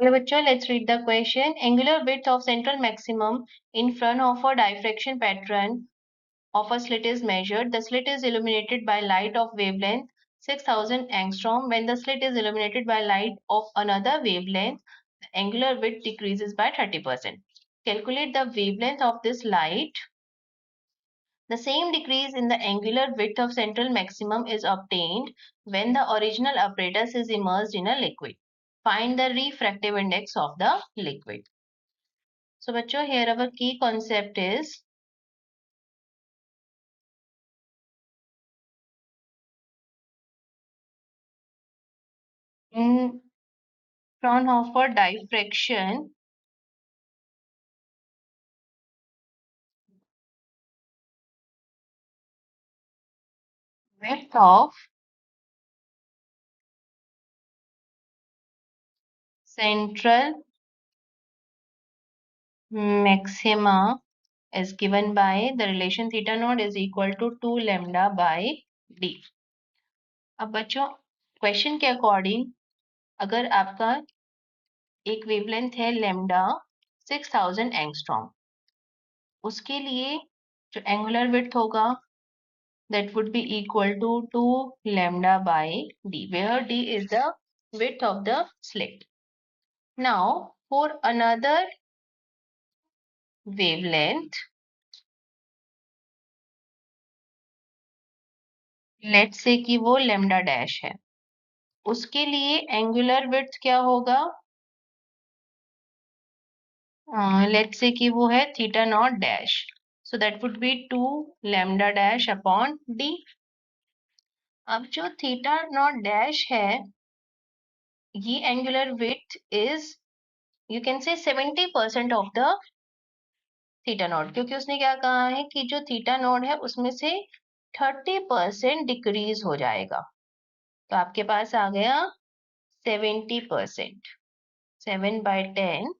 Hello bachcho, let's read the question. Angular width of central maximum in front of a diffraction pattern of a slit is measured. The slit is illuminated by light of wavelength 6000 angstrom. When the slit is illuminated by light of another wavelength, the angular width decreases by 30%. Calculate the wavelength of this light. The same decrease in the angular width of central maximum is obtained when the original apparatus is immersed in a liquid. Find the refractive index of the liquid. So, bachcho, here our key concept is in front of a diffraction, width of central maxima is given by the relation theta naught is equal to 2 lambda by d. अब बच्चों question के according अगर आपका एक wavelength है lambda 6000 angstrom, उसके लिए जो एंगुलर विड्थ होगा that would be equal to 2 lambda by d, where d is the width of the slit. Now for another wavelength, let's say कि वो lambda dash है, उसके लिए एंगुलर विड्थ क्या होगा? लेट्स से कि वो है theta naught dash, so that would be 2 lambda dash upon D. अब जो थीटा नॉट डैश है, ये angular width is you can say 70% of the theta naught, क्योंकि उसने क्या कहा है कि जो थीटा नॉट है उसमें से 30% डिक्रीज हो जाएगा. तो आपके पास आ गया 70%, 7/10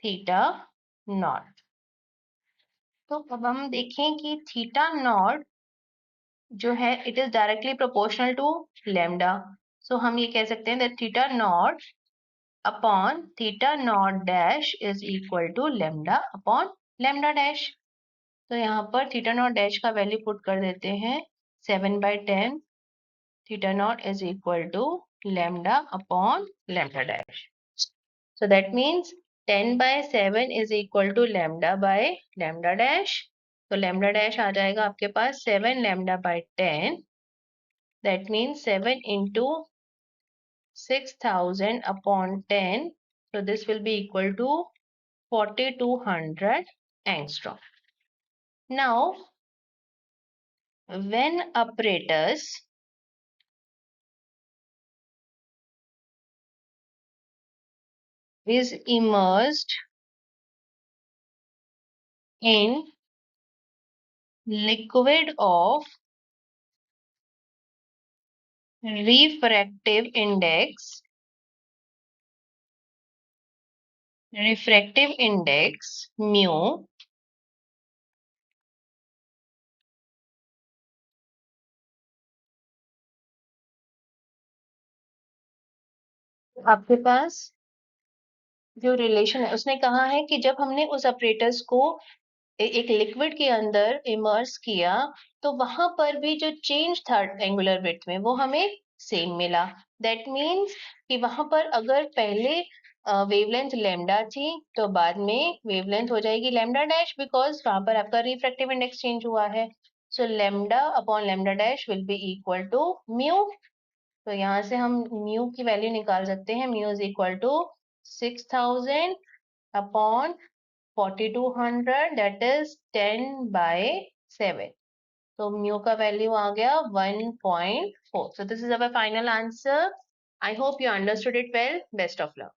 थीटा नॉट. तो अब हम देखें कि थीटा नॉट जो है it is directly proportional to lambda, so हम ये कह सकते हैं that theta naught upon theta naught dash is equal to lambda upon lambda dash. तो यहाँ पर थीटा नॉट डैश का वैल्यू पुट कर देते हैं 7/10 theta naught is equal to lambda upon lambda dash. So that means 10/7 is equal to lambda by lambda dash. तो lambda dash आ जाएगा आपके पास 7 lambda by 10. That means 7 into 6000 upon 10. So this will be equal to 4200 angstrom. Now, when apparatus is immersed in liquid of refractive index mu, आपके पास जो relation है उसने कहा है कि जब हमने उस अपरेटर्स को एक लिक्विड के अंदर इमर्स किया तो वहां पर भी जो चेंज था एंगुलर विड्थ में वो हमें सेम मिला. दैट मीन्स कि वहां पर अगर पहले वेवलेंथ लैम्डा थी तो बाद में वेवलेंथ हो जाएगी लैम्डा डैश, बिकॉज वहां पर आपका रिफ्रैक्टिव इंडेक्स चेंज हुआ है. So lambda upon lambda dash will be equal to mu. तो यहाँ से हम म्यू की वैल्यू निकाल सकते हैं. Mu is equal to 6000 upon 4200, that is 10/7. So mu का वैल्यू आ गया 1.4. So this is our final answer. I hope you understood it well. Best of luck.